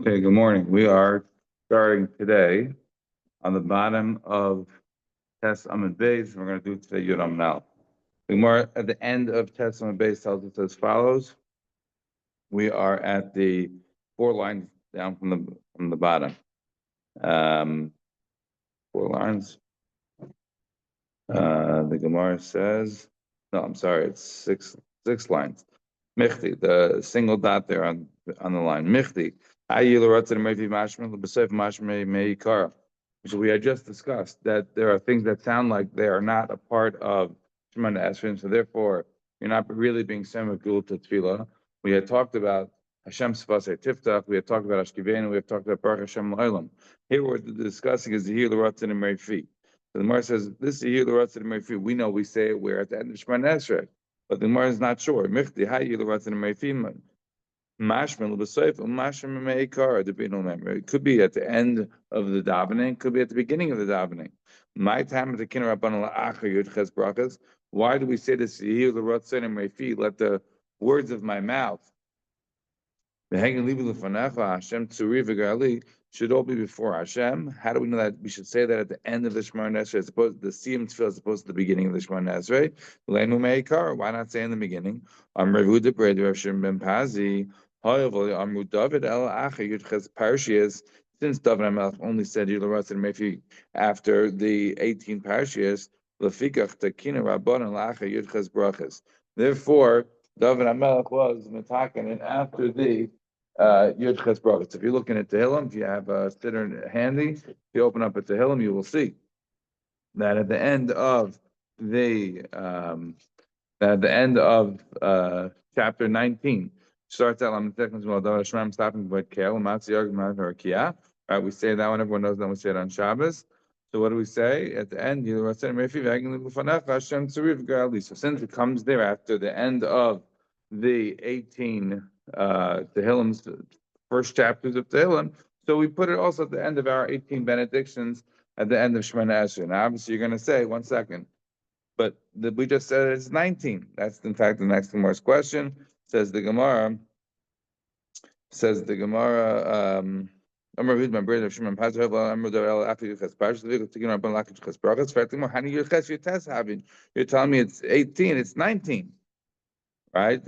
Okay, good morning. We are starting today on the bottom of Tes Amud Beis. We're going to do today Yud Amud Aleph. The Gemara at the end of Tes Amud Beis tells us as follows. We are at the 4 lines down from the bottom. 4 lines. The Gemara says, no, I'm sorry, it's six lines. Michti, the single dot there on the line. Michti. So we had just discussed that there are things that sound like they are not a part of Shemana Esrei, so therefore you're not really being semi gul to tefillah. We had talked about Hashem Sfasei Tiftach, we had talked about Ashkivenu, we have talked about Baruch Hashem L'Olam. Here we're discussing is the Zehir L'Ratzin and Merefi. So the Gemara says this Zehir L'Ratzin and Merefi. We know we say it where at the end of Shemana Esrei, but the Gemara is not sure. Michti Hayi L'Ratzin and Merefi. It could be at the end of the davening, could be at the beginning of the davening. Why do we say this? Let the words of my mouth should all be before Hashem. How do we know that we should say that at the end of the Shemana Esrei, as opposed to the Siyum Tefillah, as opposed to the beginning of the Shemana Esrei? Why not say in the beginning? Amud David El Parshiyas, since David HaMelech only said Yilaras and Mefi after the 18 Parshiyas, Lefikach Takina Rabban El Yudches Brachas. Therefore, David HaMelech was metaken and after the Yudches Brachas. If you're looking at Tehillim, if you have a sitter handy, if you open up at Tehillim, you will see that at the end of chapter 19. Starts out on the second well, Hashem stopping but Kel, right? We say that one, everyone knows that we say it on Shabbos. So what do we say at the end? So since it comes there after the end of the 18 Tehillim's first chapters of Tehillim, so we put it also at the end of our 18 benedictions at the end of Shemana Esrei. Now obviously you're going to say, one second, but we just said it's 19. That's in fact the next Gemara's question. Says the Gemara. You're telling me it's 18, it's 19, right?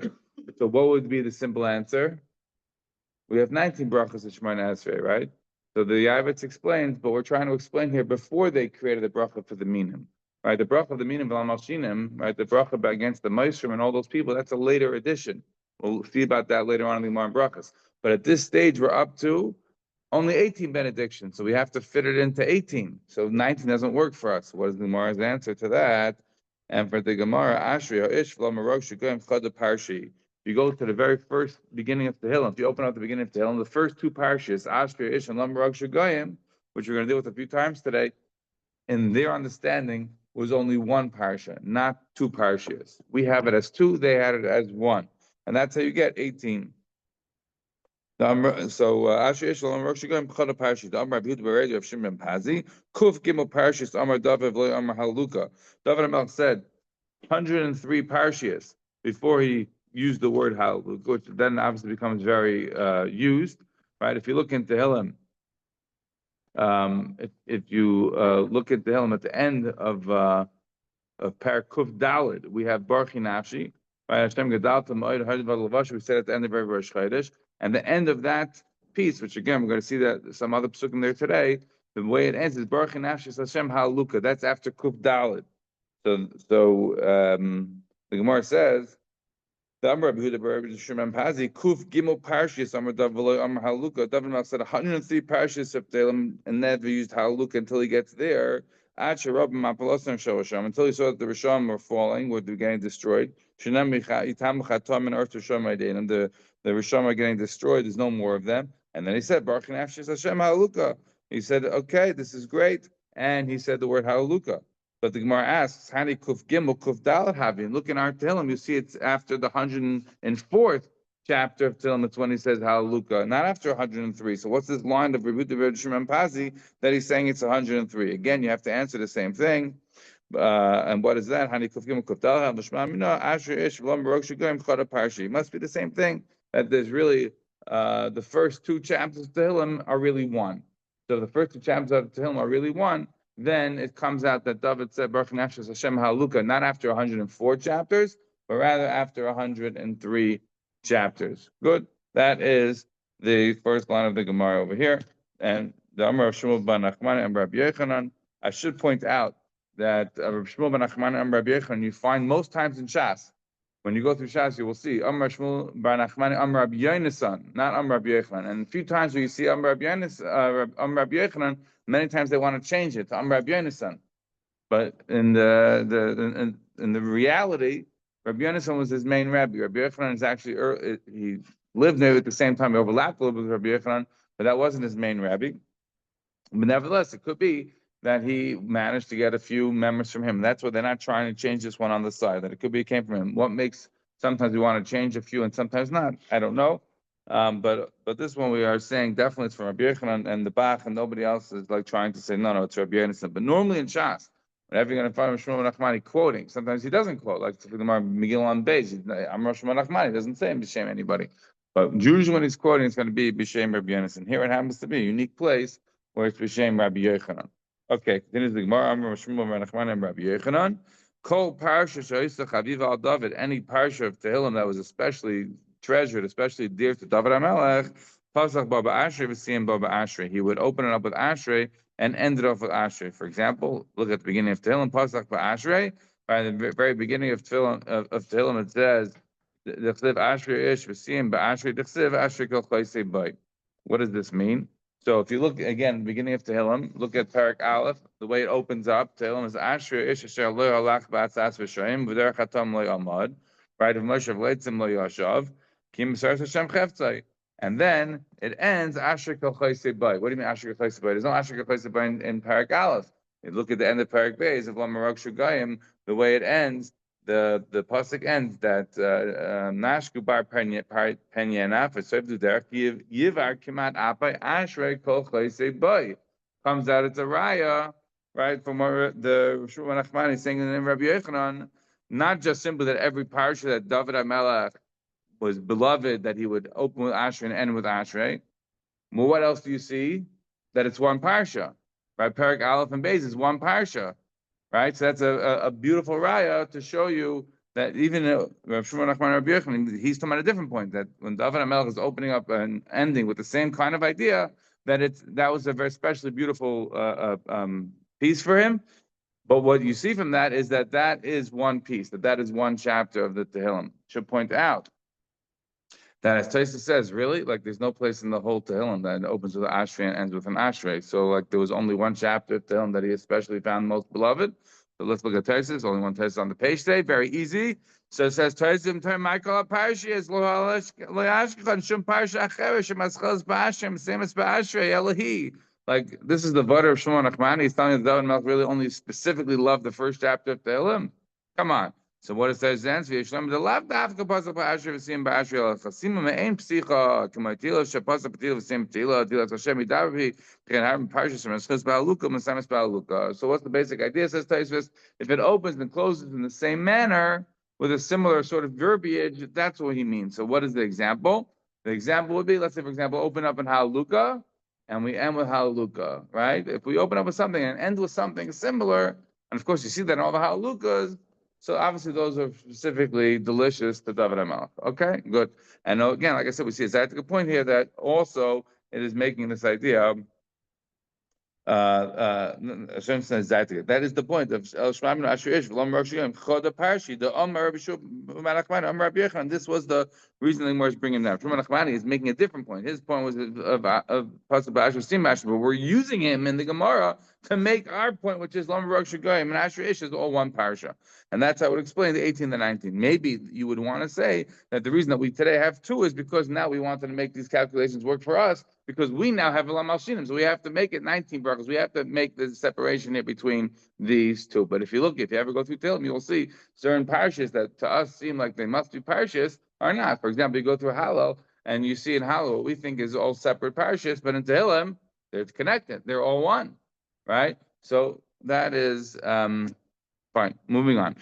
So what would be the simple answer? We have 19 brachas of Shemana Esrei, right? So the Yavitz explains, but we're trying to explain here before they created the bracha for the minim. Right, the bracha of the minim v'lamalshinim, right, the bracha against the Meisrim and all those people, that's a later addition. We'll see about that later on in the Gemara and brachas. But at this stage, we're up to only 18 benedictions, so we have to fit it into 18. So 19 doesn't work for us. What is the Gemara's answer to that? And for the Gemara, Ashri Ish V'lamarok Shugayim Chad Parshi. If you go to the very first beginning of Tehillim, if you open up the beginning of Tehillim, the first 2 parshas, Ashri Ish and Lamarok Shugayim, which we're going to deal with a few times today, in their understanding, was only 1 parsha, not 2 parshas. We have it as 2, they had it as 1. And that's how you get 18. So, Asher Shalom Rosh Hashanah B'chad Parshas. The Amar Abiyud Beredi of Shimon Pazi. Kuf Gimel Parshas Amar David V'lo Amar Haluka. David HaMelech said 103 parshas before he used the word Haluka, which then obviously becomes very used, right? If you look into Tehillim, if you look at the Tehillim at the end of Parak Kuf Daled, we have Baruch Nafshi, right? Hashem Gadal T'Moed Ha'Yid V'Lavash. We said at the end of every Rosh Chodesh, and the end of that piece, which again we're going to see that some other psukim there today. The way it ends is Baruch Nafshi Hashem Haluka. That's after Kuf Daled. So the Gemara says. The Amar Abiyud Beredi Shimon Pazi Kuf Gimel Parshas Amar David V'lo Amar Haluka. David HaMelech said 103 parshas of Tehillim and never used Haluka until he gets there. Until he saw that the Rishon were falling, were getting destroyed. And the Rishon are getting destroyed. There's no more of them. And then he said, Baruch Nafshi Hashem Haluka. He said, okay, this is great. And he said the word Haluka. But the Gemara asks, Hani Kuf Gimel Kuf Dalet Havin. Look in our Tehillim, you see it's after the 104th chapter of Tehillim. It's when he says Haluka, not after 103. So what's this line of Rebbe David Shimon Pazi that he's saying it's 103? Again, you have to answer the same thing. And what is that? Hani Kuf Gimel Kuf Dalet Havin. Asher Ish V'lam Barok Shugayim Chada Parshi. It must be the same thing. That there's really the first two chapters of Tehillim are really one. So the first two chapters of Tehillim are really one. Then it comes out that David said Baruch Nefesh Hashem Haluka, not after 104 chapters, but rather after 103 chapters. Good. That is the first line of the Gemara over here. And the Amar of Shmuel ben Nachman and Rabbi Yochanan. I should point out that Rabbi Shmuel ben Nachman and Rabbi Yochanan you find most times in Shas. When you go through Shas, you will see Amar Shmuel bar Nachmani, Amar Rabbi Yonasan, not Amar Rabbi Yochanan. And a few times where you see Amar Rabbi Yochanan, many times they want to change it to Amar Rabbi Yonasan. But in the reality, Rabbi Yonasan was his main rabbi. Rabbi Yochanan is actually he lived there at the same time. He overlapped a little bit with Rabbi Yochanan, but that wasn't his main rabbi. But nevertheless, it could be that he managed to get a few members from him. That's why they're not trying to change this one on the side, that it could be it came from him. What makes sometimes we want to change a few and sometimes not? I don't know. But this one we are saying definitely it's from Rabbi Yochanan and the Bach, and nobody else is like trying to say, no, it's Rabbi Yochanan. But normally in Shas, whenever you're going to find Shmuel Nachmani quoting, sometimes he doesn't quote, like the Gemara Megillah on Beis. I'm Shmuel Nachmani, he doesn't say B'Shem anybody. But usually when he's quoting, it's going to be B'Shem Rabbi Yochanan. Here it happens to be a unique place where it's B'Shem Rabbi Yochanan. Okay, continues the Gemara. Amar Shmuel ben Nachman and Rabbi Yochanan. Kol parsha she'isa chaviva al David. Any parsha of Tehillim that was especially treasured, especially dear to David HaMelech, pasach baba ashrei v'siyim baba ashrei. He would open it up with ashrei and end it off with ashrei. For example, look at the beginning of Tehillim, pasach ba ashrei. By the very beginning of Tehillim, it says, "D'chsiv ashrei ish v'siyim ba ashrei d'chsiv ashrei kol chaysei bay." What does this mean? So if you look again, the beginning of Tehillim, look at Parak Aleph, the way it opens up. Tehillim is Asher Ish Asher Lo Halach B'Atzas V'Shoim V'Derech Hatam Lo Yamad, right? Of Moshe V'Leitzim Lo Yashav Kim Saras Hashem Cheftzai, and then it ends Asher Kol Chaysei Bay. What do you mean Asher Kol Chaysei Bay? There's no Asher Kol Chaysei Bay in Parak Aleph. You look at the end of Parak Beis of Lamarok Shugayim, the way it ends. The pasuk ends that Nashku bar penyanaf v'soivdu derech yivar kimat apai ashrei kol chaysei bay. Comes out it's a raya, right? From the Shmuel Nachmani saying in the name of Rabbi Yochanan, not just simply that every parsha that David HaMelech was beloved, that he would open with ashrei and end with ashrei. Well, what else do you see? That it's one parsha, right? Parak Aleph and Beis is one parsha. Right, so that's a beautiful raya to show you that even Rav Shmuel Nachman Rabbi Yochanan, he's talking about a different point, that when David HaMelech is opening up and ending with the same kind of idea, that was a very especially beautiful piece for him. But what you see from that is that is one piece, that is one chapter of the Tehillim. Should point out that as Taisa says, really, like there's no place in the whole Tehillim that opens with an Ashrei and ends with an Ashrei. So like there was only one chapter of Tehillim that he especially found most beloved. So let's look at Taisa. There's only one Taisa on the page today. Very easy. So it says Taisa turn Michael Parshi is lo ashkechan shum parsha acherish maschos ba'ashrei semes ba'ashrei elahi. Like this is the vada of Shmuel Nachmani. He's telling us that David HaMelech really only specifically loved the first chapter of Tehillim. Come on. So what it says then? So Yishlem the lav dafka pasuk ba'ashrei v'sim ba'ashrei el chasima me'ein psicha k'maytila shepasuk p'tila v'sim p'tila tila Hashem yidavi can have parshas from Eschus ba'aluka m'samis ba'aluka. So what's the basic idea? Says Taisvis, if it opens and closes in the same manner with a similar sort of verbiage, that's what he means. So what is the example? The example would be, let's say for example, open up in Haluka and we end with Haluka, right? If we open up with something and end with something similar, and of course you see that in all the Halukas. So obviously those are specifically delicious to David HaMelech. Okay, good. And again, like I said, we see a Zaytik point here that also it is making this idea. Hashem says Zaytik. That is the point of El Shmamim Asher Ish V'Lom Rosh Yom Choda Parshi the Amar Rabbi Shmuel Amar Rabbi Yochanan. This was the reasoning where he's bringing down. Shmuel Nachmani is making a different point. His point was of Pasuk Ba'asher Sim Asher, but we're using him in the Gemara to make our point, which is Lam Rosh Goyim and Asher Ish is all one parsha. And that's how I would explain the 18 and the 19. Maybe you would want to say that the reason that we today have two is because now we wanted to make these calculations work for us because we now have Elam Al-Shinim. So we have to make it 19 brachos. We have to make the separation here between these two. But if you ever go through Tehillim, you'll see certain parshas that to us seem like they must be parshas are not. For example, you go through Hallel and you see in Hallel what we think is all separate parshas, but in Tehillim, they're connected. They're all one, right? So that is... fine, moving on.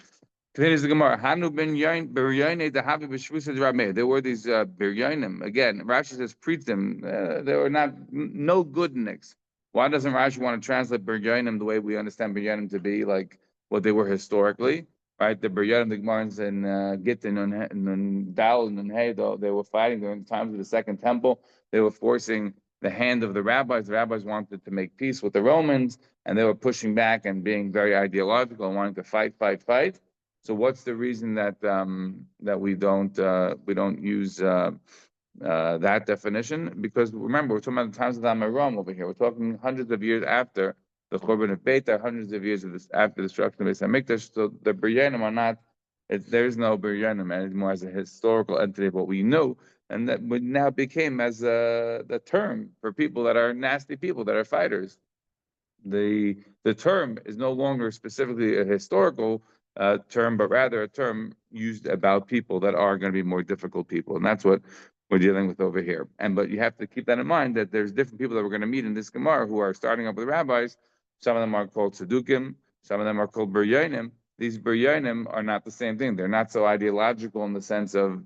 Continues the Gemara. Hanu ben Biryoine the Havi b'Shvusa Rameh. There were these Biryoinim. Again, Rashi says pretim. They were not no goodniks. Why doesn't Rashi want to translate Biryoinim the way we understand Biryoinim to be, like what they were historically? Right, the Biryoinim, the Gemara's in Gittin and Dal and Hay, they were fighting during the times of the Second Temple. They were forcing the hand of the rabbis. The rabbis wanted to make peace with the Romans, and they were pushing back and being very ideological and wanting to fight. So what's the reason that that we don't use that definition? Because remember, we're talking about the times of the Amiram over here. We're talking hundreds of years after the Churban of Beta, hundreds of years after the destruction of Beis Hamikdash. So the Biryanim are not. There is no Biryanim anymore as a historical entity of what we know, and that now became as the term for people that are nasty people that are fighters. The term is no longer specifically a historical term, but rather a term used about people that are going to be more difficult people, and that's what we're dealing with over here. But you have to keep that in mind that there's different people that we're going to meet in this Gemara who are starting up with rabbis. Some of them are called Tzedukim, some of them are called Biryonim. These Biryonim are not the same thing. They're not so ideological in the sense of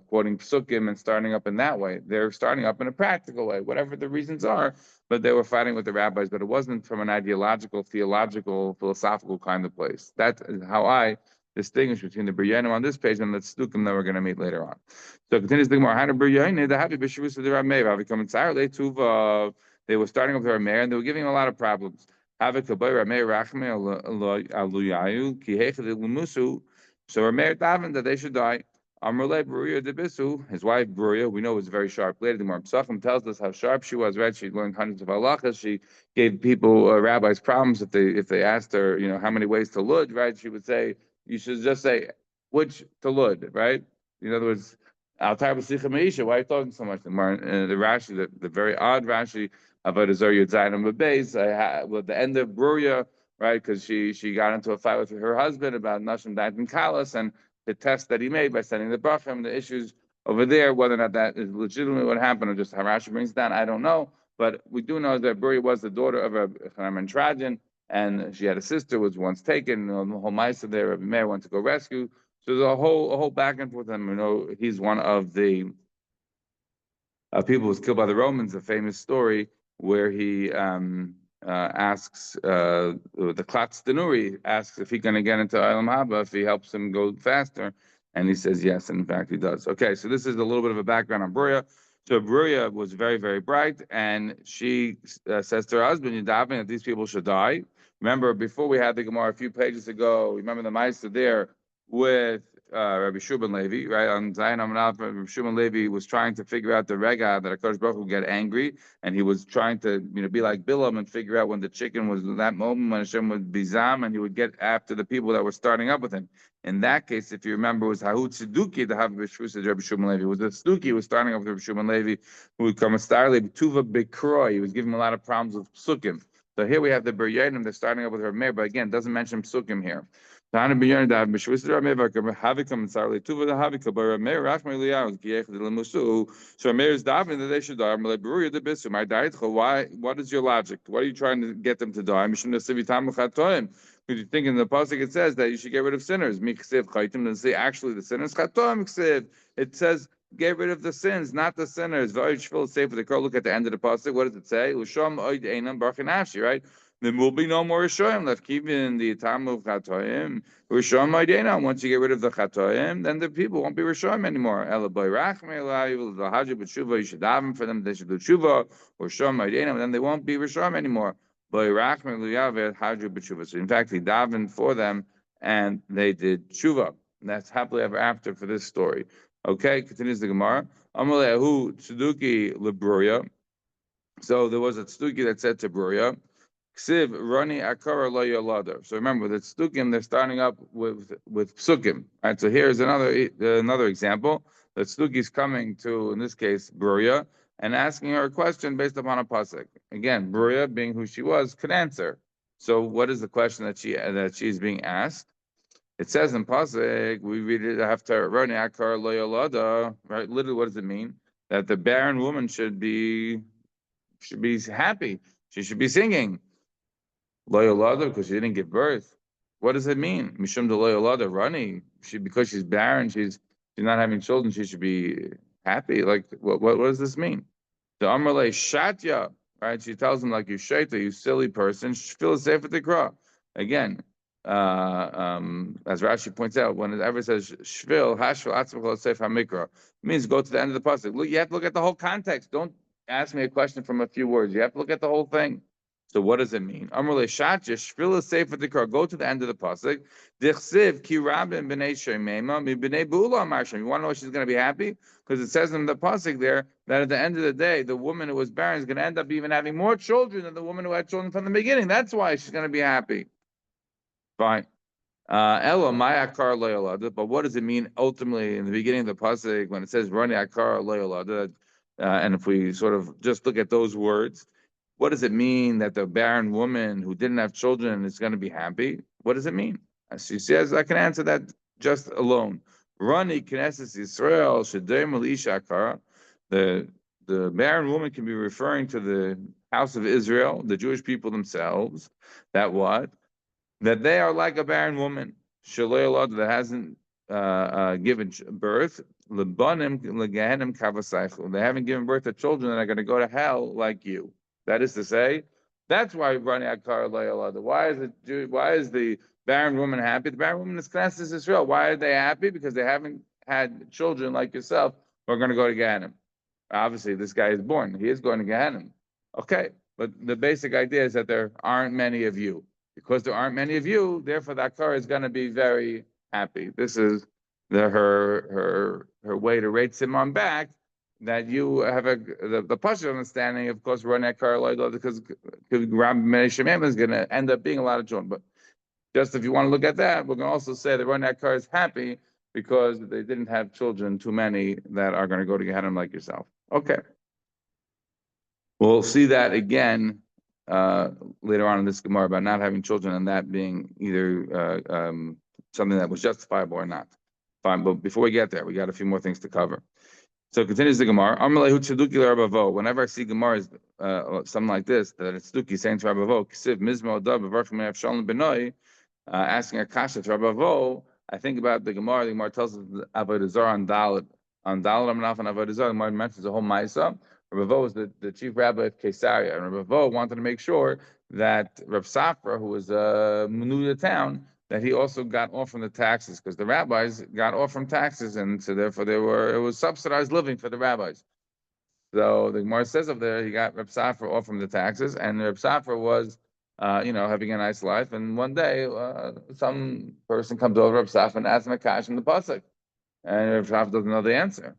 quoting psukim and starting up in that way. They're starting up in a practical way, whatever the reasons are. But they were fighting with the rabbis, but it wasn't from an ideological, theological, philosophical kind of place. That is how I distinguish between the Biryonim on this page and the Tzedukim that we're going to meet later on. So it continues the Gemara. How Biryonim, the happy b'shavus of the Rameh, have become entirely tuva. They were starting up the Rameh and they were giving him a lot of problems. So Rameh davened that they should die. Amrulay Bruya Debisu, his wife Bruya, we know was a very sharp lady. The Gemara Pesachim tells us how sharp she was. Right, she learned hundreds of halachas. She gave people, rabbis, problems if they asked her, how many ways to lud. Right, she would say, you should just say which to lud. Right, in other words, Al Tarbasicha Meisha. Why are you talking so much? The Rashi, the very odd Rashi about Azar Yudzayin Beis. With the end of Bruya, right, because she got into a fight with her husband about Nashim Dait and Kalas and the test that he made by sending the brachim, the issues over there, whether or not that is legitimately what happened or just how Rashi brings it down, I don't know. But we do know that Buri was the daughter of a Trajan, and she had a sister who was once taken. The whole Maisa there, Rabbi Meir went to go rescue. So there's a whole back and forth. And he's one of the people who was killed by the Romans. A famous story where he asks the Klatz Denuri asks if he's going to get into Olam Haba if he helps him go faster, and he says yes, and in fact he does. Okay, so this is a little bit of a background on Bruya. So Bruya was very, very bright, and she says to her husband, "You're davening that these people should die." Remember, before we had the Gemara a few pages ago, remember the Meister there with Rabbi Shubin Levi, right? On Zion Amanal, Rabbi Shubin Levi was trying to figure out the rega that HaKadosh Baruch Hu would get angry, and he was trying to, be like Bilam and figure out when the chicken was that moment when Hashem would be zam, and he would get after the people that were starting up with him. In that case, if you remember, it was Hahut Tzeduki, the Hav B'Shvus of Rabbi Shubin Levi. It was the Tzeduki who was starting up with Rabbi Shubin Levi, who would come a starly Tuva Bekroi. He was giving him a lot of problems with psukim. So here we have the Biryanim, they're starting up with her mayor, but again, doesn't mention psukim here. So Rameir is davening that they should die. What is your logic? What are you trying to get them to die? Because you think in the pasuk it says that you should get rid of sinners. Doesn't say actually the sinners. It says get rid of the sins, not the sinners. Look at the end of the pasuk. What does it say? Right? Then will be no more Rishoyim left. Keeping the time of Chatoim, Rishon Maidena. Once you get rid of the Chatoim, then the people won't be Rishoyim anymore. Ela Boy Rachme Elayu, the Hajj B'Tshuva, you should daven for them, they should do Tshuva, or Rishon Maidena, then they won't be Rishoyim anymore. Boy Rachme Elayu, Hajj B'Tshuva. So in fact, he davened for them, and they did Tshuva. And that's happily ever after for this story. Okay, continues the Gemara. Amalehu Tzeduki Lebruya. So there was a Tzeduki that said to Bruya, Ksiv Rani Akara Lo Yolada. So remember, the Tzedukim, they're starting up with Psukim. Right. So here's another example. The Tzeduki is coming to, in this case, Bruya, and asking her a question based upon a pasuk. Again, Bruya, being who she was, could answer. So what is the question that she's being asked? It says in pasuk, we read it after Rani Akara Lo Yolada. Right. Literally, what does it mean? That the barren woman should be happy. She should be singing. Lo Yolada, because she didn't give birth. What does it mean? Mishum deloy running. Because she's barren, she's not having children. She should be happy. Like what does this mean? The Amrle Shatya, right? She tells him like you shaita, you silly person. Feel safe at the cross. Again, as Rashi points out, when it ever says shvil hashvil atzmachol seif hamikra, it means go to the end of the pasuk. Look, you have to look at the whole context. Don't ask me a question from a few words. You have to look at the whole thing. So what does it mean? Amrle Shatya shvil seif at the cross. Go to the end of the pasuk. Dichsiv ki rabin b'nei shemema mi b'nei bula marshem. You want to know what she's going to be happy? Because it says in the pasuk there that at the end of the day, the woman who was barren is going to end up even having more children than the woman who had children from the beginning. That's why she's going to be happy. Fine. Elo mayakar loyolad. But what does it mean ultimately in the beginning of the pasuk when it says rani akar loyolad? And if we sort of just look at those words, what does it mean that the barren woman who didn't have children is going to be happy? What does it mean? She says, I can answer that just alone. Rani Knesset Yisrael Shedem Ishakara. The barren woman can be referring to the house of Israel, the Jewish people themselves. That what? That they are like a barren woman, that hasn't given birth. They haven't given birth to children that are going to go to hell like you. That is to say, that's why running akar le'olad. Why is the barren woman happy? The barren woman is Knesset Israel. Why are they happy? Because they haven't had children like yourself who are going to go to Gehenna. Obviously, this guy is born. He is going to Gehenna. Okay, but the basic idea is that there aren't many of you. Because there aren't many of you, therefore the akar is going to be very happy. This is her way to rate Simon back, that you have the partial understanding, of course, run akar because Rabbi Meir is going to end up being a lot of children. But just if you want to look at that, we're going to also say that run akar is happy because they didn't have children, too many that are going to go to Gehenna like yourself. Okay. We'll see that again later on in this Gemara about not having children and that being either something that was justifiable or not. Fine, but before we get there, we got a few more things to cover. So continues the Gemara. Whenever I see Gemara something like this, that it's Tzeduki saying to Rabavo, Ksiv Mizmo Dab Avachim Shalom Benoi, asking a kasha to Rabavo, I think about the Gemara. The Gemara tells us Avodah Zarah on Dalet Amnaf and Avodah Zarah. The Gemara mentions the whole Ma'isa. Rabavo was the chief rabbi of Caesarea, and Rabavo wanted to make sure that Rav Safra, who was new to town, that he also got off from the taxes, because the rabbis got off from taxes, and so therefore it was subsidized living for the rabbis. So the Gemara says up there, he got Rav Safra off from the taxes, and Rav Safra was, having a nice life. And one day, some person comes over to Rav Safra and asks him a kash in the pasuk, and Rav Safra doesn't know the answer.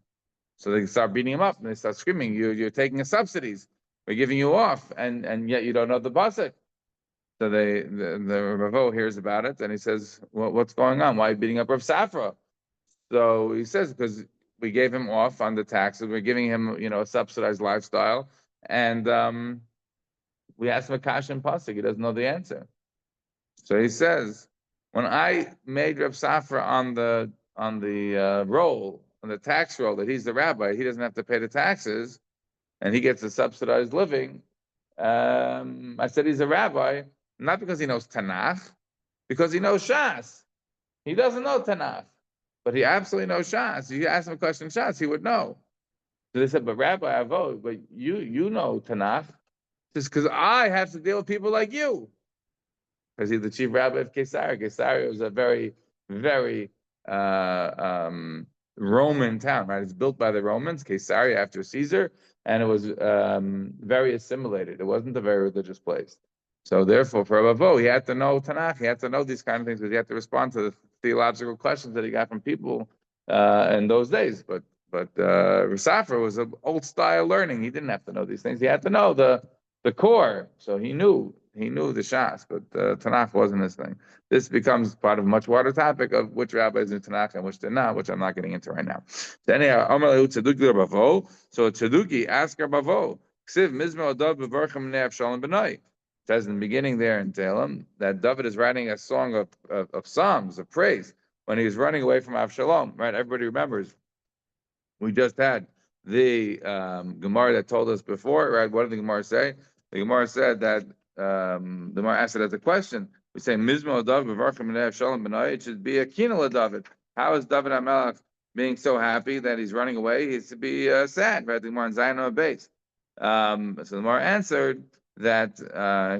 So they start beating him up and they start screaming, you're taking us subsidies. We're giving you off, and yet you don't know the pasuk. So the Ravo hears about it and he says, what's going on? Why are you beating up Rav Safra? So he says, because we gave him off on the taxes. We're giving him, a subsidized lifestyle. And we asked him a kash and pasuk. He doesn't know the answer. So he says, when I made Rav Safra on the roll, on the tax roll, that he's the rabbi, he doesn't have to pay the taxes, and he gets a subsidized living. I said he's a rabbi, not because he knows Tanakh, because he knows Shas. He doesn't know Tanakh, but he absolutely knows Shas. If you ask him a question Shas, he would know. So they said, but Rabbi Avod, but you know Tanakh. Just because I have to deal with people like you. Because he's the chief rabbi of Caesarea. Caesarea was a very, very Roman town, right? It's built by the Romans, Caesarea after Caesar, and it was very assimilated. It wasn't a very religious place. So therefore, for Ravo, he had to know Tanakh, he had to know these kind of things, because he had to respond to the theological questions that he got from people in those days. But Risafra was an old style learning. He didn't have to know these things. He had to know the core. So he knew the Shas, but Tanakh wasn't his thing. This becomes part of a much wider topic of which rabbis in Tanakh and which they're not, which I'm not getting into right now. So anyhow, so Tzeduki asked Bavo, Ksiv Mizmer Adav Bevarchem Ne'av Shalom B'nai. It says in the beginning there in Tehillim that David is writing a song of psalms, of praise, when he was running away from Avshalom, right? Everybody remembers. We just had the Gemara that told us before, right? What did the Gemara say? The Gemara said that the Gemara asked it as a question, We say Mizmo David V'Varchim B'nei Shalom B'nai. It should be a Kinala David. How is David HaMelech being so happy that he's running away? He's to be sad, right? The more in Zion base. So the more answered that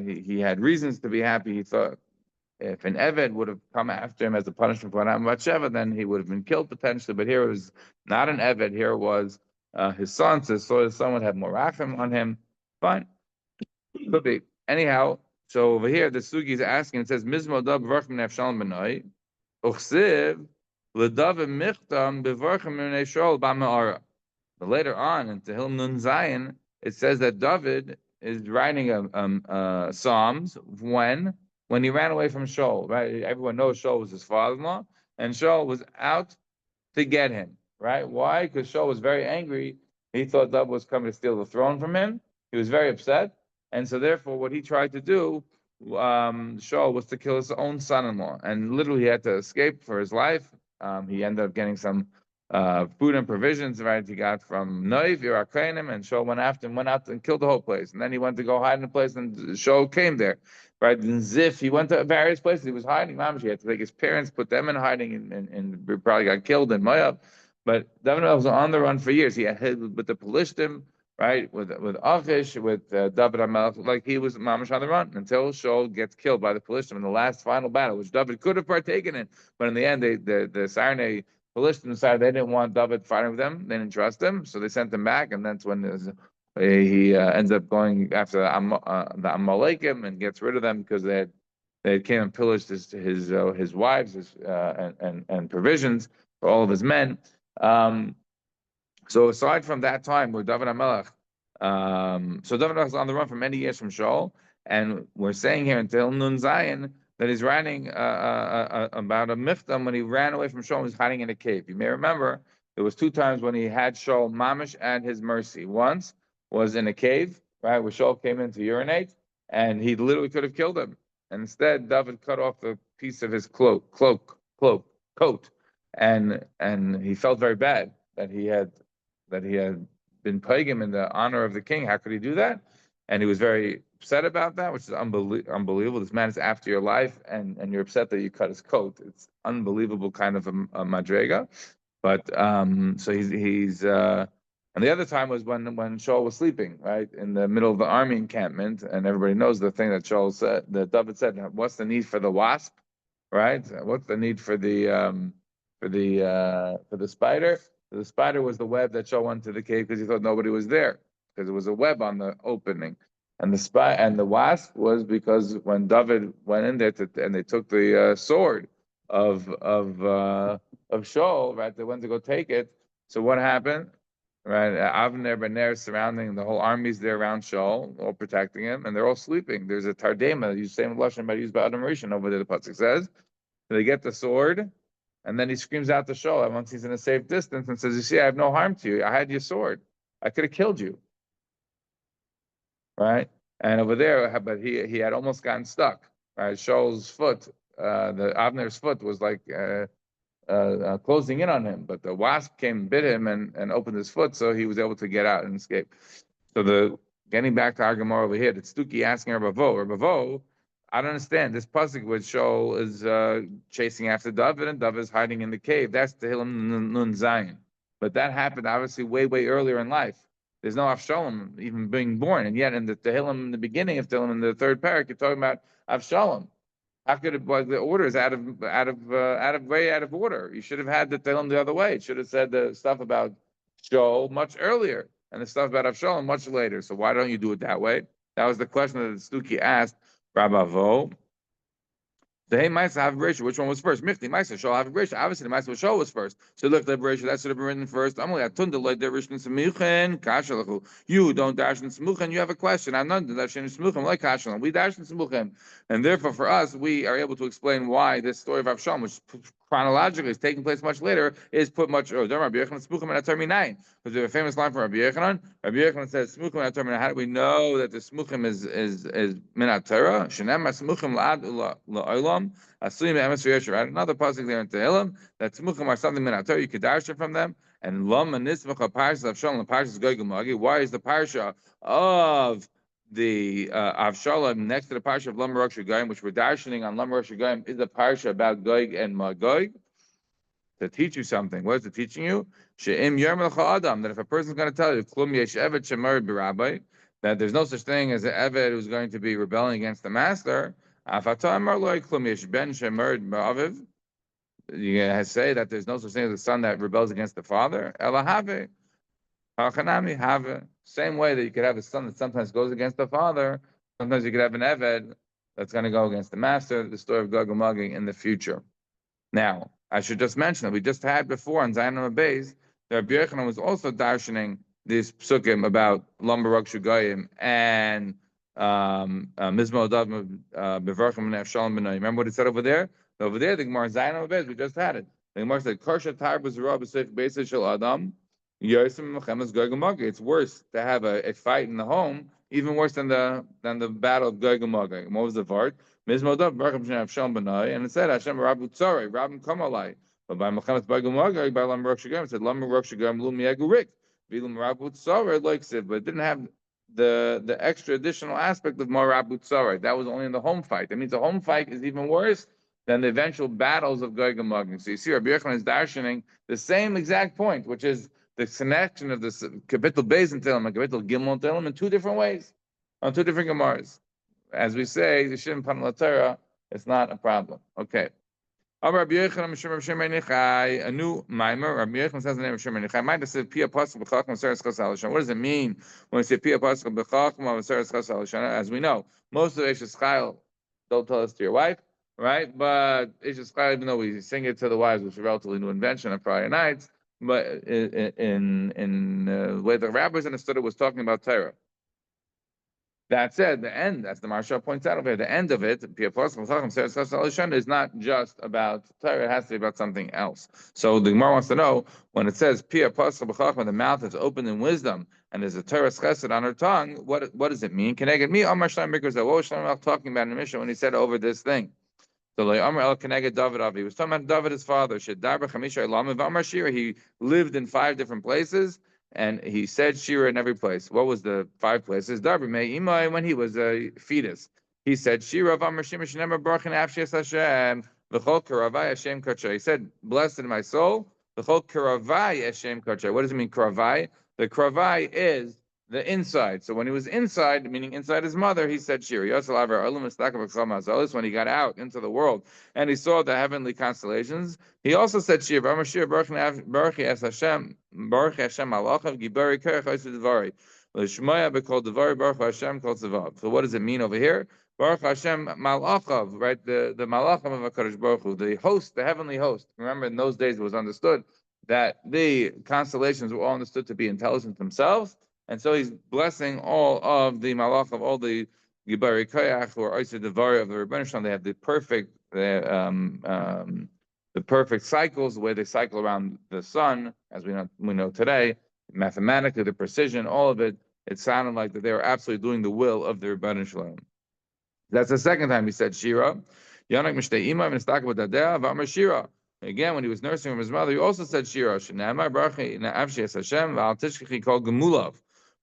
he had reasons to be happy. He thought if an Eved would have come after him as a punishment for Adam Batsheva, then he would have been killed potentially. But here it was not an Eved. Here was his son. So his son would have more rachim on him. Fine, could be. Anyhow, so over here the Sugi is asking. It says Mizmo Dab V'Varchim Nefshalom B'nai Uchsiv L'Dav Michtam B'Varchim B'nei Shol B'Ma'ara. But later on in Tehillim Nun Zayin, it says that David is writing Psalms when he ran away from Shaul, right? Everyone knows Shaul was his father-in-law, and Shaul was out to get him, right? Why? Because Shaul was very angry. He thought David was coming to steal the throne from him. He was very upset, and so therefore what he tried to do, Shaul, was to kill his own son-in-law, and literally he had to escape for his life. He ended up getting some food and provisions, right? He got from Noiv, Yerakainim, and Shaul went after him, went out and killed the whole place. And then he went to go hide in a place, and Shaul came there, right? In Ziph, he went to various places. He was hiding. He had to take his parents, put them in hiding, and probably got killed in Moab. But David was on the run for years. He had hid with the Pelishtim, right? With Achish, with David HaMelech, like he was mamash on the run until Shaul gets killed by the Pelishtim in the last final battle, which David could have partaken in, but in the end, the Sarnei Philistines decided they didn't want David fighting with them. They didn't trust him, so they sent him back, and that's when he ends up going after the Amalekim and gets rid of them because they came and pillaged his wives and provisions for all of his men. So aside from that time where David HaMelech, so David HaMelech was on the run for many years from Shaul, and we're saying here until Nun Zayin that he's writing about a Miftam when he ran away from Shaul and was hiding in a cave. You may remember there was 2 times when he had Shaul mamish at his mercy. Once was in a cave, right, where Shaul came in to urinate, and he literally could have killed him. And instead, David cut off the piece of his coat, and he felt very bad that he had been pagim in the honor of the king. How could he do that? And he was very upset about that, which is unbelievable. This man is after your life, and you're upset that you cut his coat. It's unbelievable kind of a madrega. But so he's and the other time was when Shaul was sleeping, right, in the middle of the army encampment, and everybody knows the thing that Shaul said, that David said, "What's the need for the wasp, right? What's the need for the spider?" The spider was the web that Shaul went to the cave because he thought nobody was there, because there was a web on the opening. And the wasp was because when David went in there and they took the sword of Shaul, right? They went to go take it. So what happened? Right, Avner ben Ner surrounding the whole armies there around Shaul, all protecting him, and they're all sleeping. There's a tardema, the same lashon but used by Adam Rishon over there. The pasuk says, so they get the sword. And then he screams out to Shaul once he's in a safe distance and says, "You see, I have no harm to you. I had your sword. I could have killed you." Right? And over there, but he had almost gotten stuck. Right? Shaul's foot, the Avner's foot was like closing in on him, but the wasp came and bit him and opened his foot, so he was able to get out and escape. So getting back to our Gemara over here, the Stuki asking Rabavo, I don't understand. This pasuk with Shaul is chasing after David, and David is hiding in the cave. That's Tehillim Nun Zayin. But that happened obviously way earlier in life. There's no Avshalom even being born, and yet in the Tehillim in the beginning of Tehillim in the 3rd parak, you're talking about Avshalom. How could it? Well, the order is out of order. You should have had the Tehillim the other way. It should have said the stuff about Shaul much earlier, and the stuff about Avshalom much later. So why don't you do it that way? That was the question that the Stuki asked Rabavo. The hey Maisa have Bereisha, which one was first? Michti Maisa Shaul have Bereisha. Obviously, the Maisa with Shaul was first. So look, the Bereisha that should have been written first. Amalei Atunda loy derishn smuchen kashalachu. You don't darshan smuchen. You have a question. I'm not darshan smuchen like kashalam. We darshan smuchen, and therefore for us, we are able to explain why this story of Avshalom, which chronologically is taking place much later, is put much earlier. Rabbi Yochanan smuchen and atarmi 9. Because we have a famous line from Rabbi Yochanan. Rabbi Yochanan says smuchen and atarmi. How do we know that the smuchen is minat Torah? Shenem smuchen la'ad la'olam. Right? Another pasuk there in Tehillim that smuchim are something min Torah. You could darsha from them. And lam and nismach parsha of Shalom parsha Gog and Magog. Why is the parsha of the Avshalom next to the parsha of Lam Rosh Goyim, which we're darshaning on Lam Rosh Goyim, is a parsha about Gog and Magog, to teach you something. What is it teaching you? She'im Yerm Lecha Adam, that if a person's going to tell you, Klum Yesh Evet Shemar B'Rabbi, that there's no such thing as an Evet who's going to be rebelling against the master, Afatam Marloi Klum Yesh Ben Shemar B'Aviv, you say that there's no such thing as a son that rebels against the father. Elahave, Hachanami have. Same way that you could have a son that sometimes goes against the father, sometimes you could have an Eved that's going to go against the master. The story of Gog and Magog in the future. Now, I should just mention that we just had before on Zayin Beis, that Rabbi Yochanan was also darshaning these psukim about Lambarok Shugayim and Mizmo Dav Bevarchim and Avshalom B'nai. Remember what it said over there? Over there, the Gemara Zayin Beis, we just had it. The Gemara said, Karsha Tar B'Zerah B'Seif Beis Shel Adam. It's worse to have a fight in the home, even worse than the battle of Gog and Magog. What was the vart? And it said Hashem Rabu Tzarei, Rabim Kamalai. But by Mechamas Gog and Magog, by Lam Rok Shagam, it said Lam Rok Shagam Lum Yagurik. Vilum Rabu Tzarei likes it, but it didn't have the extra additional aspect of Mar Rabu Tzarei. That was only in the home fight. That means the home fight is even worse than the eventual battles of Gog and Magog. So you see, Rabbi Yochanan is darshaning the same exact point, which is the connection of this kapitel Beis and Telem and kapitel Gimel and Telem in two different ways, on two different Gemaras. As we say, the Shem Pan Latera, it's not a problem. Okay. Rabbi Yochanan a new mimer. Rabbi Yochanan says the name of Shem Nichai. Might have said Pia Pasuk B'Chachma Seres Chas Alishon. What does it mean when we say Pia Pasuk B'Chachma Seres Chas Alishon? As we know, most of Eishes Chayil don't tell us to your wife, right? But Eishes Chayil, even though we sing it to the wives, which is a relatively new invention on Friday nights, but in the way the rabbis understood it was talking about Torah. That said, the end, as the Maharsha points out over here, the end of it, is not just about Torah, it has to be about something else. So the Gemara wants to know, when it says, when the mouth is open in wisdom, and there's a Torah chesed on her tongue, what does it mean? Can I get me? What was Shlomo talking about in the Mishnah when he said over this thing? So he was talking about David, his father. He lived in 5 different places, and he said Shira in every place. What was the 5 places? When he was a fetus, he said Shira of Amar Shima Shnema Baruch Hashem v'chol karavai Hashem kachay. He said, "Blessed in my soul, v'chol karavai Hashem kachay." What does it mean, karavai? The karavai is the inside. So when he was inside, meaning inside his mother, he said Shira. When he got out into the world and he saw the heavenly constellations, he also said Shira. Baruch Hashem, Baruch Hashem Malachav Gibari Kerech Devari. L'shmaya b'kol Devari Baruch Hashem Kol Tzevav. So what does it mean over here? Baruch Hashem Malachav, right? The Malachim of HaKadosh Baruch Hu, the host, the heavenly host. Remember, in those days it was understood that the constellations were all understood to be intelligent themselves. And so he's blessing all of the malach of all the Gibari Koyach who are Oyser Devari of the Rebbeinu Shalom. They have the perfect cycles, the way they cycle around the sun, as we know today, mathematically, the precision, all of it. It sounded like that they were absolutely doing the will of the Rebbeinu Shalom. That's the second time he said Shira. Yonak Mishtei Ima V'Nistaka B'Dadea V'Amar Shira. Again, when he was nursing from his mother, he also said Shira. Shenamar Brachi Na'avshi Es Hashem V'Al Tishkechi Kol Gemulav.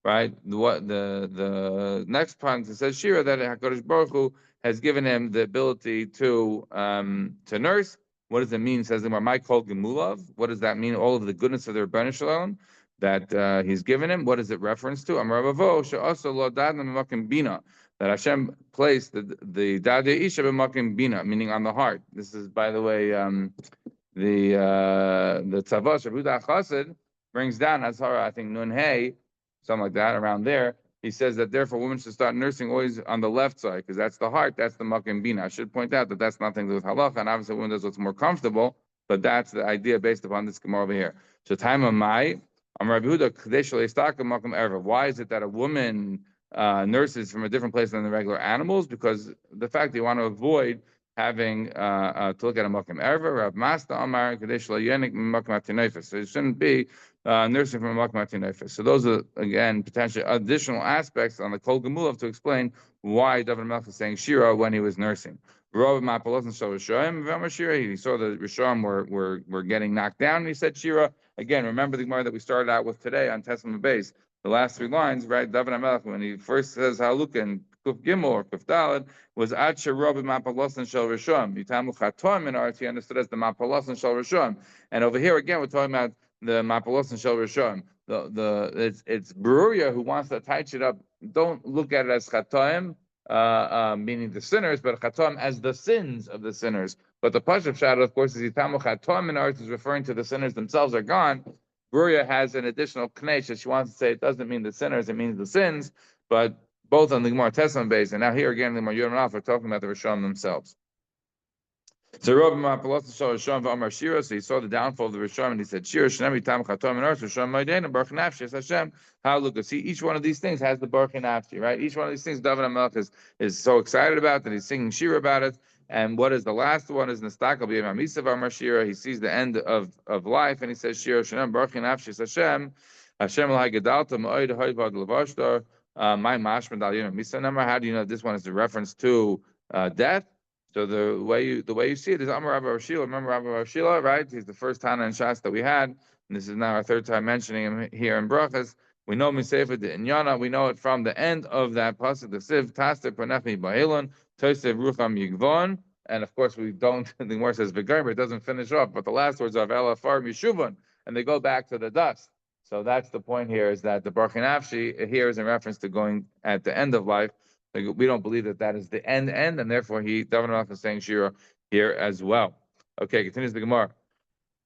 Right. The next point it says Shira that Hakadosh Baruch Hu has given him the ability to nurse. What does it mean? It says in my called Gemulav. What does that mean? All of the goodness of the Rebbeinu Shalom that he's given him. What is it reference to? Amravavo she'aso lo dadna b'makim bina. That Hashem placed the dadei isha b'makim bina, meaning on the heart. This is, by the way, the Tzavos Rabuda Chassid brings down as far I think Nun Hey, something like that, around there. He says that therefore women should start nursing always on the left side, because that's the heart, that's the makim bina. I should point out that that's nothing to do with halacha, and obviously women does what's more comfortable, but that's the idea based upon this Gemara over here. So time of Mai, why is it that a woman nurses from a different place than the regular animals? Because the fact that you want to avoid having to look at a makim erva, Rav Masta Amar Kadesh Lo Yenik Makim Atinefes. So it shouldn't be nursing from a makim atinefes. So those are again potentially additional aspects on the Kol Gemulav to explain why David Melch is saying Shira when he was nursing. He saw the Rishon were getting knocked down, and he said Shira. Again, remember the Gemara that we started out with today on Tesla Base. the last three lines, right? David HaMelech, when he first says Halukah in Kuf Gimel or Kuf Daled, was Ad Sherob Mapalosan Shel Rishon. Yitamu Chatom in ours, he understood as the Mapalosan Shel Rishon. And over here again, we're talking about the Mapalosan Shel Rishon. It's Beruria who wants to tighten it up. Don't look at it as Chatom, meaning the sinners, but Chatom as the sins of the sinners. But the Pashup Shadow, of course, is Yitamu Chatom in ours, is referring to the sinners themselves are gone. Bruria has an additional knesh that she wants to say it doesn't mean the sinners, it means the sins, but both on the Gemara Testament base, and now here again, the Gemara Yom we're talking about the Rishon themselves. So he saw the downfall of the Rishon, and he said, Shira Shnemi Tam Chatom and Earth, Rishon Moedena, Baruch Nafshi, Hashem. How look, see, each one of these things has the Baruch Nafshi, right? Each one of these things David HaMelech is so excited about that he's singing Shira about it. And what is the last one? Is Nastakal B'Yem HaMisav Amar Shira. He sees the end of life, and he says, Shira Shem Baruch Nafshi Hashem. Hashem L'Hai Gedalta Ma'od Hoivad L'Vashtar. My Mashman Dal Yom Misa Number. How do you know this one is a reference to death? So the way you see it is Amar Rabbi Shila. Remember Rabbi Shila, right? He's the first Tana and Shas that we had, and this is now our third time mentioning him here in Brachas. We know Misefa de Inyana. We know it from the end of that pasuk, the Siv Taster Panechmi Ba'elon Tosev Rucham Yigvon, and of course we don't. The Gemara says V'Gaymer. It doesn't finish off, but the last words of Elafar Mishuvon, and they go back to the dust. So that's the point here: is that the Baruch Nafshi here is in reference to going at the end of life. We don't believe that is the end, and therefore David HaMelech is saying Shira here as well. Okay, continues the Gemara.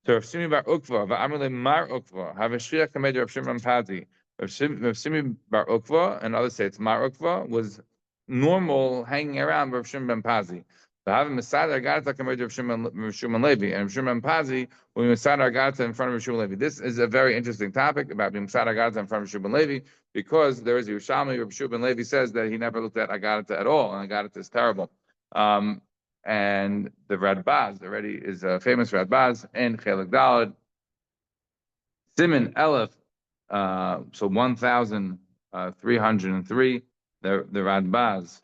So Rav Shimi bar Ukva, va'amrle mar Ukva, have a shriach kamed Rav Shimon Pazi. Rav Shimi bar Ukva, and others say it's mar Ukva, was normal hanging around Rav Shimon Pazi. Having Masada Agarata kamed Rav Shimon Levi, and Rav Shimon Pazi when Masada Agarata in front of Rav Shimon Levi. This is a very interesting topic about being Masada Agarata in front of Rav Shimon Levi, because there is a Yerushalmi. Rav Shimon Levi says that he never looked at Agarata at all, and Agarata is terrible. And the Radbaz already is a famous Radbaz in Chelik Daled, Simin Elef, so 1,303. The Radbaz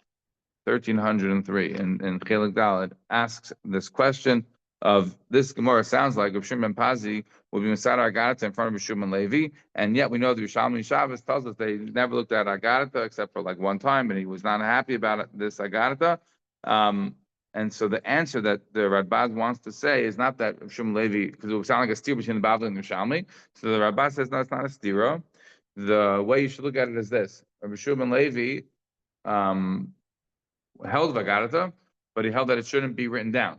1,303 in Chelik Daled asks this question of this Gemara. Sounds like Rav Shimon Pazi will be Masada Agarata in front of Rav Shimon Levi, and yet we know the Yerushalmi Shabbos tells us they never looked at Agarata except for like one time, and he was not happy about this Agarata. And so the answer that the Radbaz wants to say is not that Rav Shimon Levi, because it would sound like a steer between the Bavli and the Yerushalmi. So the Radbaz says no, it's not a steer. The way you should look at it is this: Rav Shimon Levi held Agarata, but he held that it shouldn't be written down.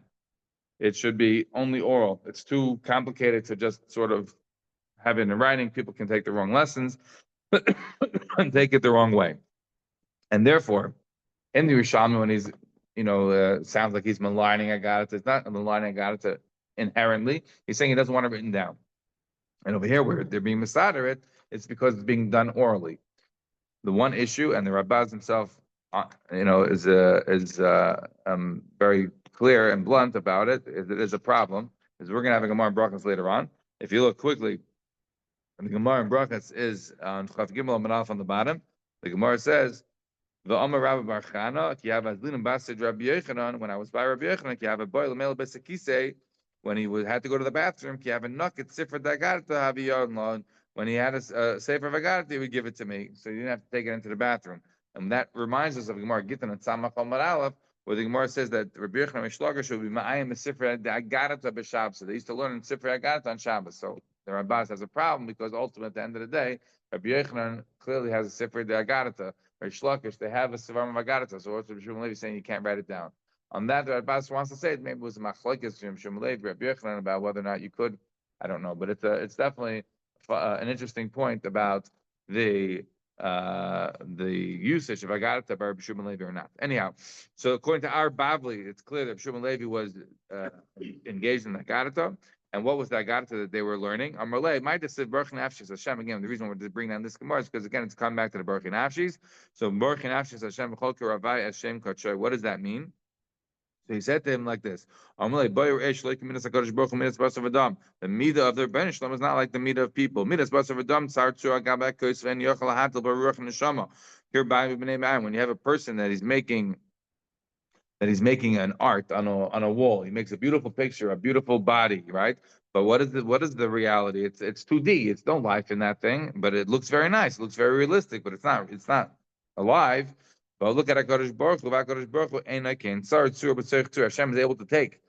It should be only oral. It's too complicated to just sort of have it in writing. People can take the wrong lessons and take it the wrong way. And therefore, in the Yerushalmi, when he's sounds like he's maligning Agarata. It's not maligning Agarata inherently. He's saying he doesn't want it written down. And over here, where they're being misader it's because it's being done orally. The one issue, and the Rabbaz himself, is very clear and blunt about it. It is a problem. Is we're going to have a Gemara in Brachos later on. If you look quickly, the Gemara in Brachos is on Chav Gimel Manaf on the bottom. The Gemara says, the Amar Rabbi Bar Chana, ki have azlin basid Rabbi Yochanan. When I was by Rabbi Yochanan, ki have a boy lemel besekise. When he had to go to the bathroom, ki have a nucket sifra dagarta haviyodlon. When he had a sefer vagarta, he would give it to me, so he didn't have to take it into the bathroom. And that reminds us of Gemara Gittin and Tzamach Omar Aleph, where the Gemara says that Rabbi Yochanan Mishlager should be ma'ayim sifra dagarta b'Shabbos. So they used to learn sifra dagarta on Shabbos. So the Rabbas has a problem because ultimately, at the end of the day, Rabbi Yochanan clearly has a sifra dagarta. Or Shlakish, they have a Sevarim Agarata, so what's Rabbi Shimon Levi saying you can't write it down? On that, the Rabbas wants to say it maybe it was a machlokes from Shimon Levi, Rabbi Yochanan, about whether or not you could. I don't know, but it's definitely an interesting point about the usage of Agarata by Rabbi Shimon Levi or not. Anyhow, so according to our Bavli, it's clear that Rabbi Shimon Levi was engaged in Agarata. And what was the Agarata that they were learning? Amarle, might have said Baruch Nafshis Hashem. Again, the reason we're to bring down this Gemara is because again it's coming back to the Baruch Nafshis. So Baruch Nafshis Hashem V'Cholker Ravai Hashem Kachoy. What does that mean? So he said to him like this: Amarle, Boyer Esh Leikim Midas Hakadosh Baruch Hu Midas Basar V'Dam. The midah of their Ben Shalom is not like the midah of people. Midas Basar V'Dam Tzar Tzur Agabak Kois Ven Yochel Hatel Baruch Neshama. Here by B'nei Ma'am, when you have a person that he's making an art on a wall. He makes a beautiful picture, a beautiful body, right? But what is the reality? It's 2D. It's no life in that thing, but it looks very nice. It looks very realistic, but it's not alive. But look at HaKadosh Baruch Hu. HaKadosh Baruch Hu ein Ekein. Tzar tzur b'tzarich tzur. Hashem is able to take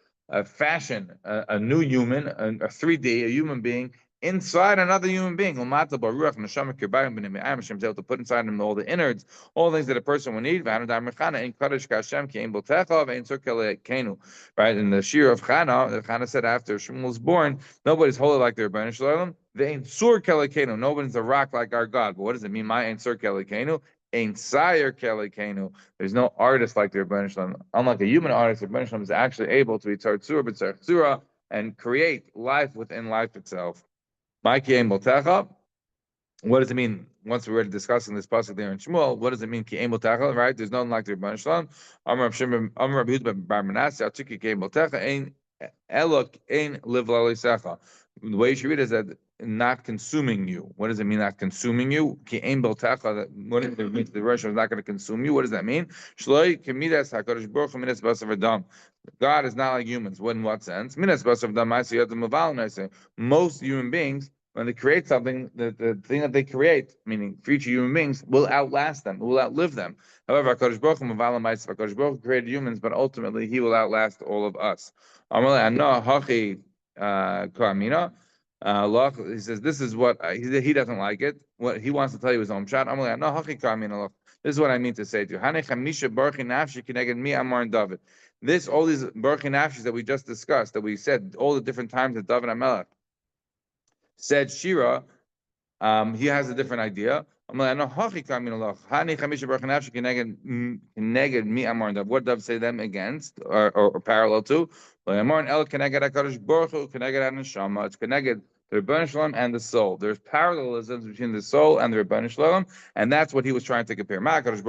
fashion a new human, a 3D, a human being, inside another human being. Umata baruch neshama kirbayim b'nei me'ayim. Hashem is able to put inside him all the innards, all the things that a person will need. V'hanadar mechana ein kadosh k'Hashem ki ein botecha v'ein tzur k'Elokeinu. Right, in the Shir of Chana said after Shmuel was born, nobody's holy like their Rebbeinu Shalom. They ain't sur kelikenu. Nobody's a rock like our God. But what does it mean? My ain't sur kelikenu. Ain't sire kelikenu. There's no artist like their Rebbeinu Shalom. Unlike a human artist, the Rebbeinu Shalom is actually able to be tzartzura b'tzartzura and create life within life itself. My ki ein botecha. What does it mean? Once we were discussing this pasuk there in Shmuel, what does it mean? Ki ein botecha, right? There's no one like the Rebbeinu Shalom. Amar Rav Yehuda bar Manasseh, Atiki ki ein botecha, ein elok ein livlalisecha. The way you should read it is that not consuming you. What does it mean? Not consuming you. Ki ein botecha. What does it mean? The Rebbeinu Shalom is not going to consume you. What does that mean? Shloi kemidas hakadosh baruch hu midas basar v'dam. God is not like humans. What in what sense? Midas basar v'dam. I say most human beings, when they create something, the thing that they create, meaning future human beings, will outlast them, will outlive them. However, HaKadosh Baruch Hu created humans, but ultimately He will outlast all of us. He says, this is what, he doesn't like it. What he wants to tell you is, this is what I mean to say to you. This, all these Baruch Nafshis that we just discussed, that we said, all the different times that David HaMelech said Shira, he has a different idea. What Dov say them against or parallel to? It's connected the Rebbeinu Shalom and the soul. There's parallelisms between the soul and the Rebbeinu Shalom, and that's what he was trying to compare. Just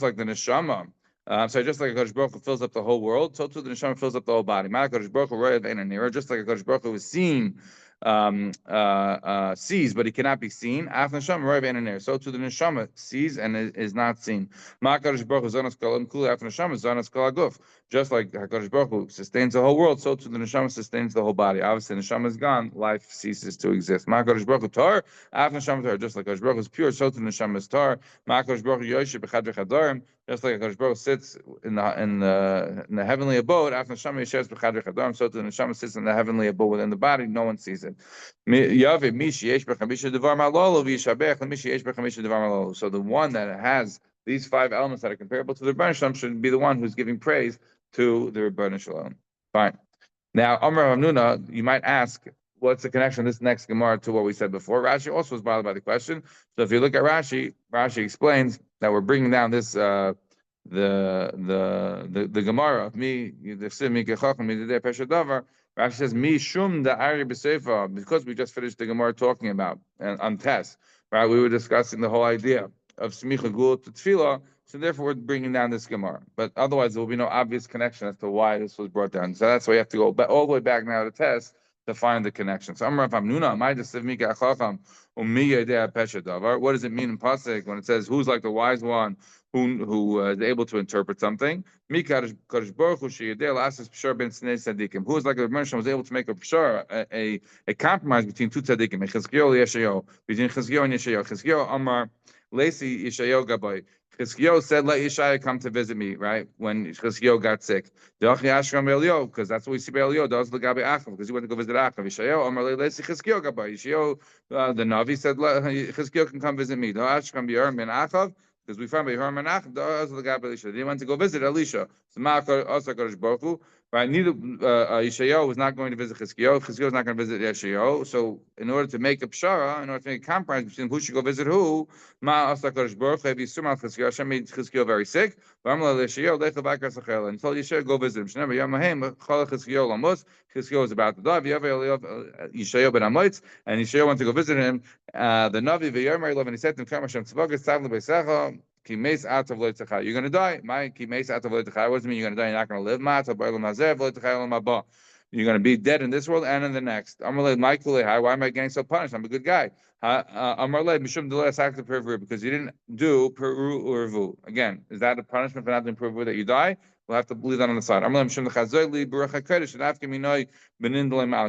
like the neshama. Just like a Kodesh Baruch Hu fills up the whole world, so too the neshama fills up the whole body. Kodesh Baruch Hu royev ein anira, just like a Kodesh Baruch Hu is seen, sees, but he cannot be seen. Af neshama royev ein anira, so too the neshama sees and is not seen. Kodesh Baruch Hu zonas kol kula af neshama zonas kol aguf. Just like Kodesh Baruch Hu sustains the whole world, so too the neshama sustains the whole body. Obviously, the neshama is gone, life ceases to exist. Kodesh Baruch Hu tar, af neshama tar. Just like Kodesh Baruch Hu is pure, so too the neshama is tar. Kodesh Baruch Hu yoshev b'chadrei chadarim. Just like HaKadosh Baruch Hu sits in the heavenly abode, after neshama yeshes b'chadrei chadarim, so the neshama sits in the heavenly abode within the body, no one sees it. So the one that has these 5 elements that are comparable to the Rebbeinu Shalom should be the one who's giving praise to the Rebbeinu Shalom. Fine. Now, Amar Hamnuna, you might ask, what's the connection of this next Gemara to what we said before? Rashi also was bothered by the question. So if you look at Rashi explains that we're bringing down this the Gemara of me the Simi Gechacham me the Pesha Davar. Rashi says mi shum da Ari b'Sefer, because we just finished the Gemara talking about on Tess, right? We were discussing the whole idea of Smicha Gul to Tefillah, so therefore we're bringing down this Gemara. But otherwise there will be no obvious connection as to why this was brought down. So that's why you have to go all the way back now to Tess to find the connection. So Amar Hamnuna, what does it mean in Pasuk when it says who's like the wise one who is able to interpret something? Who is like the Rebbeinu was able to make a pshar, a compromise between two tzaddikim, between Chizkiyahu and Yeshayahu. Chizkiyahu Amar Lesi Yeshayahu Gabai. Chizkiyahu said, let Yeshaya come to visit me, right? When Chizkiyahu got sick. Because that's what we see by Eliyahu, because he went to go visit Achav. Yeshayahu Amar Lesi Chizkiyahu Gabai. Yeshayahu, the Navi said, Chizkiyahu can come visit me. Because we found by Yehoram and Achav, they went to go visit Elisha. So Ma'akar Baruch Hu, right? Neither Yeshayahu was not going to visit Chizkiyahu. Chizkiyahu was not going to visit Yeshayahu. So in order to make a pshara, in order to make a compromise between who should go visit who, Ma'asar Baruch Hu, Hashem made Chizkiyahu very sick. And told Yeshayahu, go visit him. Chizkiyahu was about to die. Yeshayahu ben Amoitz, and Yeshayahu went to go visit him. The Navi v'Yomer, and he said to him, Hashem tzvagas tzavle b'secha. You're going to die. What does it mean you're going to die? You're not going to live. You're going to be dead in this world and in the next. Why am I getting so punished? I'm a good guy. Because you didn't do peru urvu. Again, is that a punishment for not doing peru that you die? We'll have to leave that on the side. He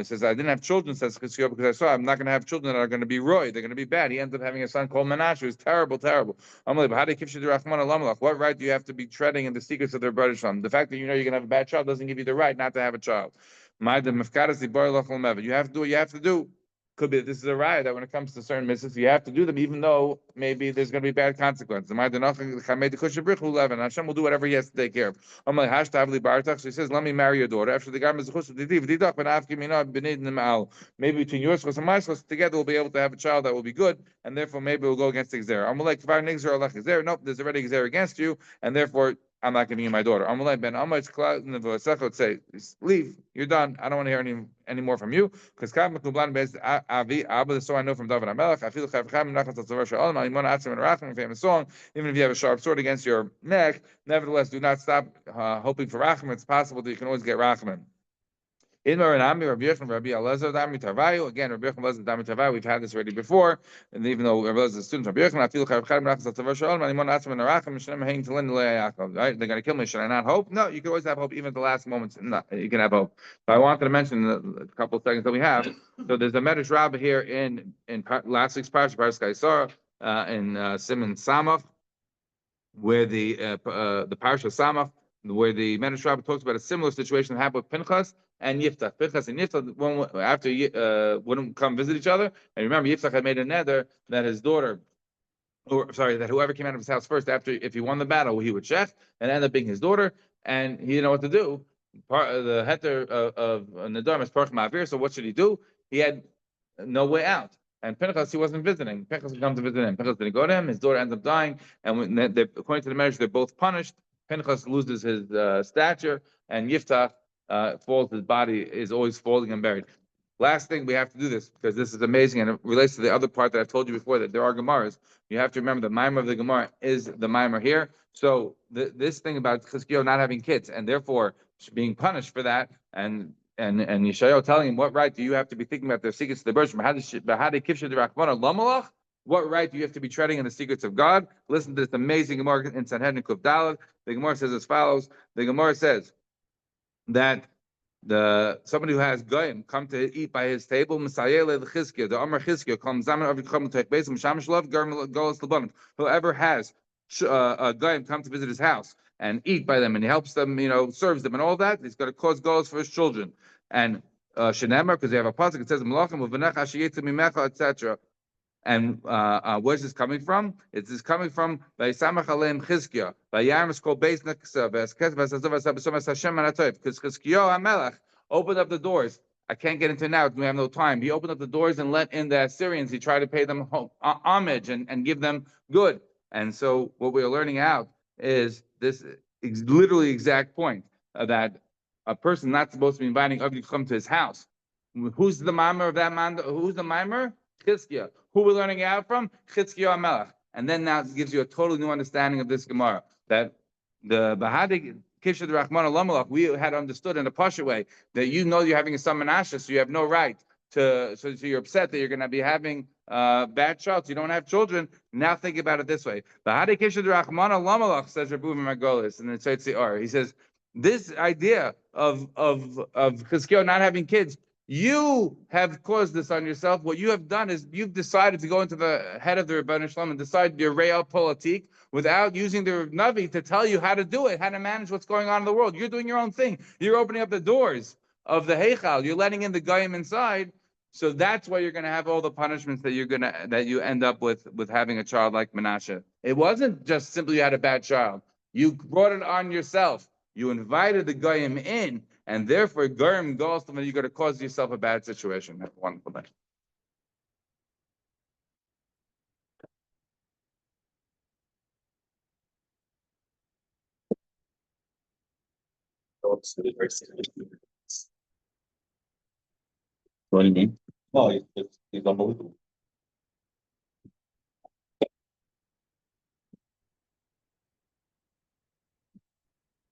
says, I didn't have children, says Chizkiyahu, because I saw I'm not going to have children that are going to be roy. They're going to be bad. He ended up having a son called Menashe. It was terrible, terrible. What right do you have to be treading in the secrets of their brother's son? The fact that you know you're going to have a bad child doesn't give you the right not to have a child. You have to do what you have to do. Could be that this is a riot that when it comes to certain mitzvahs, you have to do them, even though maybe there's going to be bad consequences. Hashem will do whatever he has to take care of. So he says, let me marry your daughter. After the maybe between your schos and my schos, together we'll be able to have a child that will be good, and therefore maybe we'll go against the Xer. Nope, there's already Xer against you, and therefore I'm not giving you my daughter. Say, leave, you're done. I don't want to hear any more from you. Because so I know from David HaMelech, famous song, even if you have a sharp sword against your neck, nevertheless, do not stop hoping for Rachman. It's possible that you can always get Rachman. Again, Rabbi Yochanan Lezer Dami Tavai, we've had this already before, and even though Rabbi Lezer is a student of Rabbi Yochanan, right? They're going to kill me. Should I not hope? No, you can always have hope, even at the last moments. No, you can have hope. So I wanted to mention a couple of seconds that we have. So there's a Medrash Rabbah here in last week's Parsha Kaisar, in Siman Samach, where the Parsha Samach, where the Medrash Rabbah talks about a similar situation that happened with Pinchas and Yiftach. Pinchas and Yiftach, after wouldn't come visit each other. And remember, Yiftach had made a nether that his daughter, that whoever came out of his house first, after if he won the battle, he would check, and ended up being his daughter, and he didn't know what to do. The heter of Nadar is Parch Ma'avir, so what should he do? He had no way out. And Pinchas, he wasn't visiting. Pinchas would come to visit him. Pinchas didn't go to him. His daughter ends up dying, and according to the marriage, they're both punished. Pinchas loses his stature, and Yiftach falls. His body is always falling and buried. Last thing, we have to do this because this is amazing and it relates to the other part that I've told you before, that there are Gemaras. You have to remember the mimer of the Gemara is the mimer here. So this thing about Chizkiyahu not having kids and therefore being punished for that, and Yeshayahu telling him, what right do you have to be thinking about the secrets of the birds? What right do you have to be treading in the secrets of God? Listen to this amazing Gemara in Sanhedrin Kuf Daled. The Gemara says as follows. The Gemara says that somebody who has goyim come to eat by his table, the Amar Chizkiyahu comes whoever has a goyim come to visit his house and eat by them, and he helps them, serves them and all that, he's going to cause goals for his children. And Shenemar, because they have a pasuk, it says etc. And where's this coming from? It's this coming from Vayisamach Aleim Chizkiyahu. Vayam is called Beis Neksa. Because Chizkiyahu HaMelech opened up the doors. I can't get into it now. We have no time. He opened up the doors and let in the Assyrians. He tried to pay them homage and give them good. And so what we are learning out is this literally exact point that a person not supposed to be inviting Avdi to come to his house. Who's the mimer of that man? Who's the mimer? Chizkiyahu. Who we're learning out from? Chizkiyahu HaMelech. And then now it gives you a totally new understanding of this Gemara. That the Bahadik Kishad Rahman Alamalach, we had understood in a Pasha way that you're having a son Menashe, so you have no right so you're upset that you're going to be having bad child, so you don't have children. Now think about it this way. Bahadik Kishad Rahman Alamalach, says Rabbi Magolis, and then Tzitzi he says, this idea of Chizkiyahu not having kids, you have caused this on yourself. What you have done is you've decided to go into the head of the Rebbeinu Shalom and decide your real politik without using the Navi to tell you how to do it, how to manage what's going on in the world. You're doing your own thing. You're opening up the doors of the Heichal. You're letting in the Goyim inside. So that's why you're going to have all the punishments that you end up with having a child like Menashe. It wasn't just simply you had a bad child. You brought it on yourself. You invited the Goyim in. And therefore, Goyim goes to when you're going to cause yourself a bad situation. Have a wonderful day. What do you mean? Oh, he's unbelievable.